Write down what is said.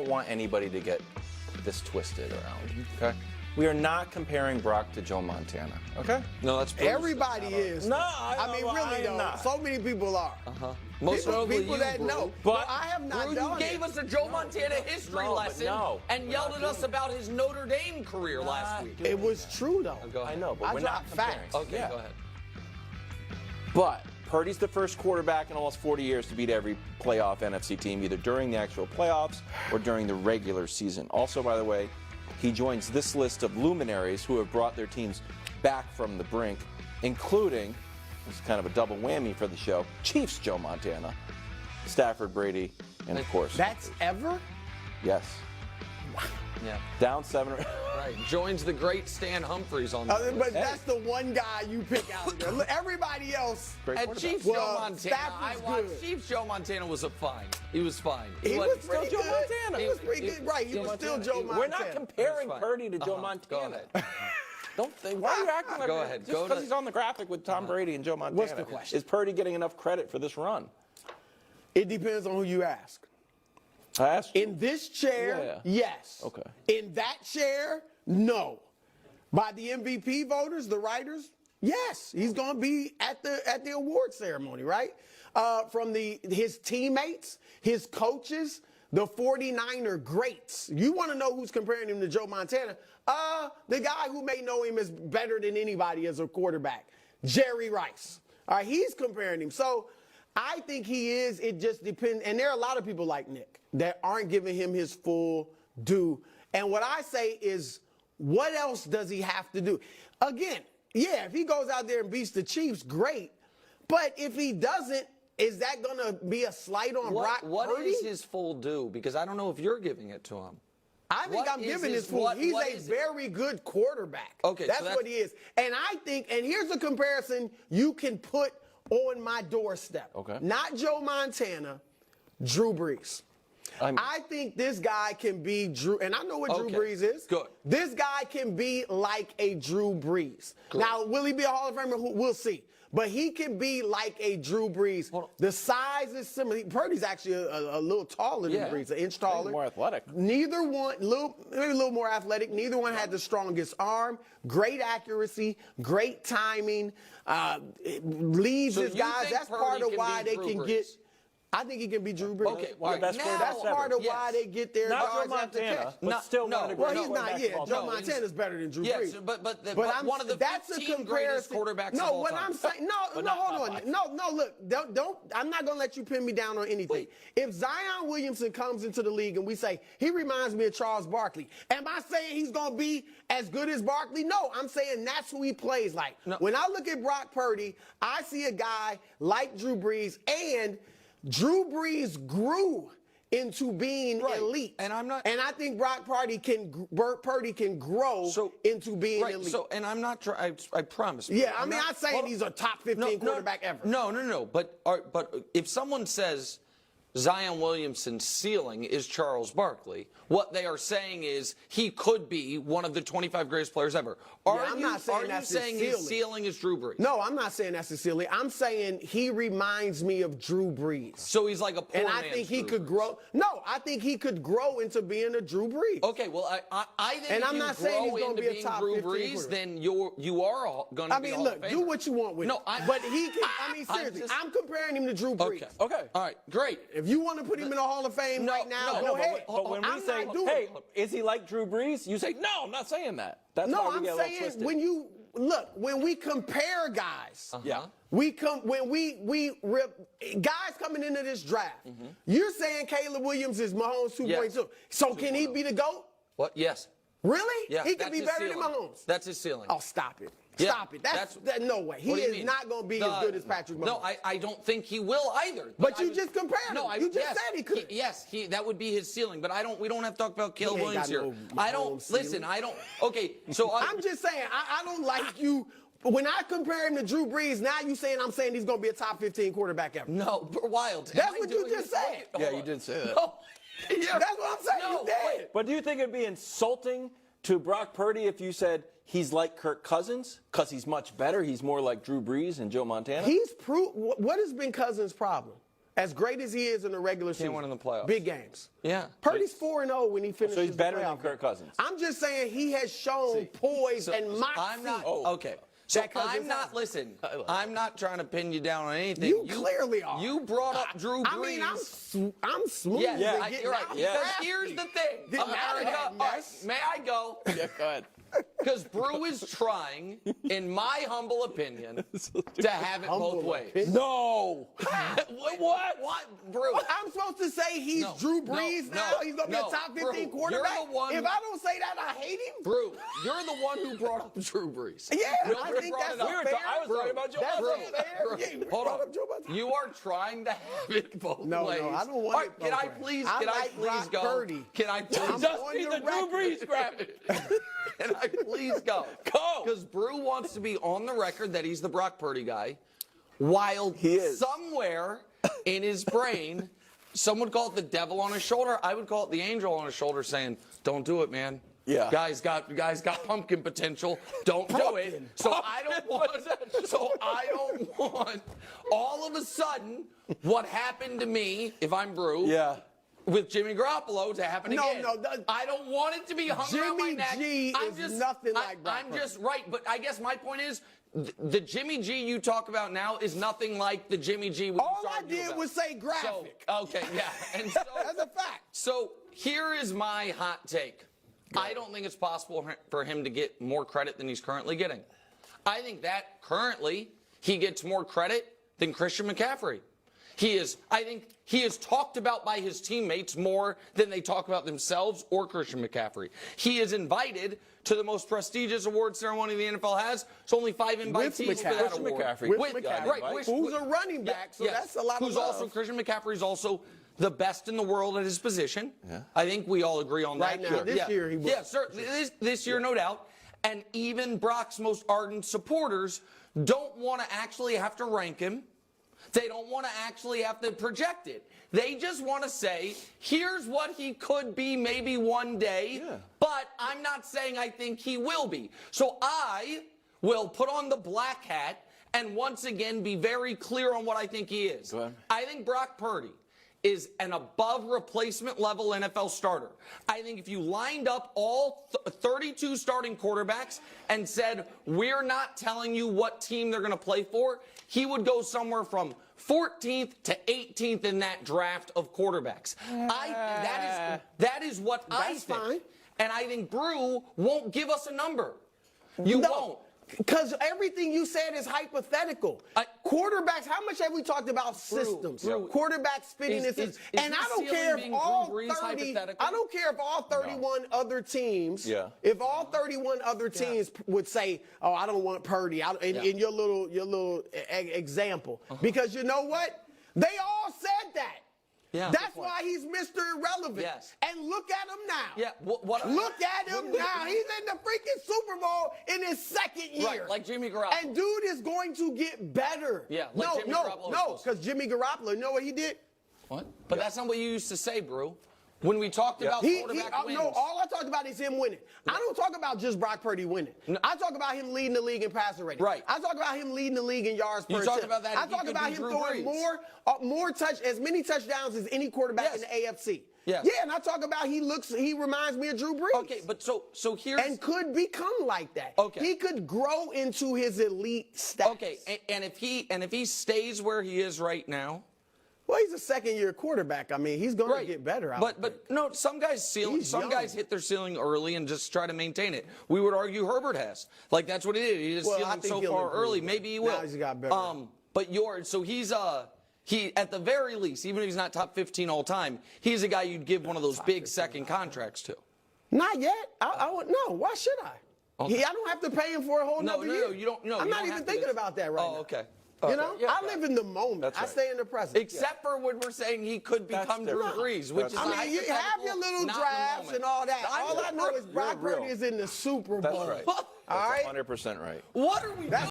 don't want anybody to get this twisted around, okay? We are not comparing Brock to Joe Montana, okay? No, that's Everybody is. No, I mean, really though. not. So many people are. Most notably People you, that Brou. know. But I have not Brou, done you it. gave us a Joe Montana history lesson and yelled at us about his Notre Dame career last week. It was true though. Go ahead. I know, but I we're not dropped comparing. facts. Okay, Yeah. go ahead. But Purdy's the first quarterback in almost 40 years to beat every playoff NFC team, either during the actual playoffs or during the regular season. Also, by the way, he joins this list of luminaries who have brought their teams back from the brink, including, this is kind of a double whammy for the show, Chiefs Joe Montana, Stafford Brady, and of course, That's ever? yes, Yeah. down 7. Right. Joins the great Stan Humphries on the But list. that's the one guy you pick out there. Look, everybody else. Great And quarterback. Chiefs Well, Joe Montana, I Stafford's watched good. Chiefs Joe Montana was a fine. He was fine. He was still pretty Joe good. Montana. He was pretty good. Right, he was still Joe Montana. We're not comparing That's fine. Purdy to Joe Go Montana. ahead. Don't think. Why are you acting like Go that? ahead. Just Go because to- he's on the graphic with Tom Brady and Joe Montana. What's the question? Is Purdy getting enough credit for this run? It depends on who you ask. I asked you. In this chair, Yeah. yes. Okay. In that chair, no. By the MVP voters, the writers, yes. He's going to be at the award ceremony, right? From his teammates, his coaches, the 49er greats. You want to know who's comparing him to Joe Montana? The guy who may know him as better than anybody as a quarterback, Jerry Rice. All right, he's comparing him. So I think he is. It just depends. And there are a lot of people like Nick that aren't giving him his full due. And what I say is, what else does he have to do? Again, yeah, if he goes out there and beats the Chiefs, great. But if he doesn't, is that going to be a slight on Brock What Purdy? is his full due? Because I don't know if you're giving it to him. I think What I'm is giving his- his full. what- He's what a is it? very good quarterback. Okay, so that's that's- what he is. And I think, and here's a comparison you can put on my doorstep. Okay. Not Joe Montana, Drew Brees. I think this guy can be Drew, and I know what Drew Okay, Brees is. good. This guy can be like a Drew Brees. Good. Now, will he be a Hall of Famer? We'll see. But he can be like a Drew Brees. Hold on. The size is similar. Purdy's actually a little taller than Yeah. Brees, an inch taller. more athletic. Neither one, maybe a little more athletic. Neither one had the strongest arm. Great accuracy, great timing. Leads So his you guys. think That's Purdy part of can why be they Drew can Brees? get. I think he can be Drew Brees. Okay, One of the best now- quarterbacks That's part of ever. why they get their Not Joe yards after Montana, catch. but still one of the Well, great he's not. quarterbacks Yeah, of all Joe time. Montana's better than Drew Yes, Brees. but one of the that's a 15 greatest comparison. quarterbacks No, of all what time. I'm saying. No, But no, not hold top on. five. No, look. Don't. I'm not gonna let you pin me down on anything. Wait. If Zion Williamson comes into the league and we say he reminds me of Charles Barkley, am I saying he's gonna be as good as Barkley? No, I'm saying that's who he plays like. No. When I look at Brock Purdy, I see a guy like Drew Brees, and Drew Brees grew into being Right. elite. And I'm not- And I think Brock Purdy can grow into being right, elite. So, and I'm not trying. I promise. Yeah, I'm I'm not saying hold on. he's a top 15 quarterback ever. No. But if someone says Zion Williamson's ceiling is Charles Barkley, what they are saying is he could be one of the 25 greatest players ever. I'm not saying that's his his ceiling. ceiling is Drew Brees? No, I'm not saying that's the ceiling. I'm saying he reminds me of Drew Brees. So he's like a poor And I man's think he Drew could Brees. grow. No, I think he could grow into being a Drew Brees. Okay, well, I think And if I'm you not saying he's grow gonna into be a being top Drew 15 Brees, quarterback. then you are going to I be a mean, Hall look, of Famer. do what you want with No, it. But he can, I mean, I'm seriously, just- I'm comparing him to Drew Brees. Okay. Okay. All right. Great. If you want to put him in the Hall of Fame No, right now, no, go but ahead. But when we I'm say, not doing hey, it. is he like Drew Brees? You say, no, I'm not saying that. That's No, why we I'm get a little saying twisted. when you look, when we compare guys, Yeah. when we guys coming into this draft, you're saying Caleb Williams is Mahomes 2.2. So can he be the GOAT? What? Yes. Really? Yeah. He can that's be his better than ceiling. Mahomes. That's his ceiling. Oh, stop it. Yeah, Stop it. That's no way. He What do you is mean? not going to be as good as Patrick Mahomes. No, I don't think he will either. But you I- just compared No, him. You just yes, said he could. That would be his ceiling. But we don't have to talk about Caleb ain't Williams got here. no I don't Mahomes listen. ceiling. I don't. Okay, so I'm just saying, I don't like you. When I compare him to Drew Brees, now you saying I'm saying he's going to be a top 15 quarterback ever. no, Wild. That's Am I what you doing just this said. right? Yeah, Hold you on. did say that. No. That's what I'm saying. No, You did. wait. But do you think it'd be insulting to Brock Purdy if you said he's like Kirk Cousins because he's much better? He's more like Drew Brees and Joe Montana? He's proved. What has been Cousins' problem? as great as he is in the regular season, win in the playoffs. big games. Yeah. Purdy's 4-0 when he finishes. So he's better the than playoff Kirk game. Cousins. I'm just saying he has shown poise and moxie. I'm not. Okay. So I'm not. Listen, I'm not trying to pin you down on anything. You clearly are. You brought up Drew Brees. I mean, I'm smooth. Yeah, as you're right. getting out. Because here's the thing. Getting out of America, that all right, mess. may I go? Yeah, go ahead. Because Brou is trying, in my humble opinion, to have it both ways. No. What? Brou? I'm supposed to say he's Drew Brees now? He's going to be a top 15 Brou, quarterback? You're the one If I don't say that, I hate him? Brou, you're the one who brought up Drew Brees. Yeah, I Wilbur think brought that's it up. fair. I was talking about Joe That's Buttons. fair. Brou, Yeah, you hold brought on. up Joe Buttons. You are trying to have it both No, ways. I don't want All right, it Can both I ways. please? I Can I like please Brock go? Purdy. Can I please? I'm Just on be your the Drew record. Brees grab. Can I please go? Go. Because Brou wants to be on the record that he's the Brock Purdy guy, while He is. somewhere in his brain, some would call it the devil on his shoulder. I would call it the angel on his shoulder saying, don't do it, man. Yeah. Guy's got pumpkin potential. Don't do it. So I don't want all of a sudden what happened to me, if I'm Brou, Yeah. with Jimmy Garoppolo to happen again. No, I don't want it to be hung around my Jimmy neck. G is nothing like Brock I'm Purdy. just right, but I guess my point is the Jimmy G you talk about now is nothing like the Jimmy G we All used to I argue did about. was say graphic. So, okay, yeah. And so, That's a fact. So here is my hot take. I don't think it's possible for him to get more credit than he's currently getting. I think that currently he gets more credit than Christian McCaffrey. I think he is talked about by his teammates more than they talk about themselves or Christian McCaffrey. He is invited to the most prestigious award ceremony the NFL has. It's only 5 invitees for that McCaffrey. award. McCaffrey. With With- McCaffrey, right, who's a running back, so that's a lot of love. also Christian McCaffrey is also the best in the world at his position. Yeah. I think we all agree on Right that. now, this year he will. Yeah, certainly. This year, no doubt. And even Brock's most ardent supporters don't want to actually have to rank him. They don't want to actually have to project it. They just want to say, here's what he could be maybe one day, but I'm not saying I think he will be. So I will put on the black hat and once again be very clear on what I think he is. Go ahead. I think Brock Purdy is an above replacement level NFL starter. I think if you lined up all 32 starting quarterbacks and said, we're not telling you what team they're going to play for, he would go somewhere from 14th to 18th in that draft of quarterbacks. That is what I That's think. fine. And I think Brou won't give us a number. You won't. Because everything you said is hypothetical. Quarterbacks, how much have we talked about systems? Quarterbacks fitting in systems. And I don't care if all 30, I don't care if all 31 other teams, if all 31 other teams would say, oh, I don't want Purdy, in your little example. Because you know what? They all said that. Yeah, that's why he's Mr. Irrelevant. Yes. And look at him now. Yeah. Look at him now. He's in the freaking Super Bowl in his second year. Right, like Jimmy Garoppolo. And dude is going to get better. Yeah, like Jimmy Garoppolo. No, because Jimmy Garoppolo, you know what he did? What? But that's not what you used to say, Brou. When we talked about quarterback wins. No, all I talked about is him winning. I don't talk about just Brock Purdy winning. No. I talk about him leading the league in passer rating. Right. I talk about him leading the league in yards per attempt. talk about that I if he talk could about be him Drew throwing Brees. as many touchdowns as any quarterback in the AFC. Yes. Yeah, and I talk about he reminds me of Drew Brees. Okay, but so here's and could become like that. Okay. He could grow into his elite status. Okay, and if he stays where he is right now. Well, he's a second-year quarterback. I mean, he's going to get better. But no, some guys guys hit their ceiling early and just try to maintain it. We would argue Herbert has. Like that's what he did. He hit his ceiling so far early. Maybe he will. Now he's got better. But he at the very least, even if he's not top 15 all time, he's a guy you'd give one of those big second contracts to. Not yet. I would no. Why should I? Okay. I don't have to pay him for a whole nother year. No, you don't. No, I'm you not don't even have to. thinking about that right now. Oh, okay. You know, I live in the moment. That's I right. stay in the present. Except for when we're saying he could become Drew Brees, which is I mean, you have your little drafts and all that. All I know is Brock Purdy is in the Super Bowl. That's right. All right. That's 100% right. What are we doing?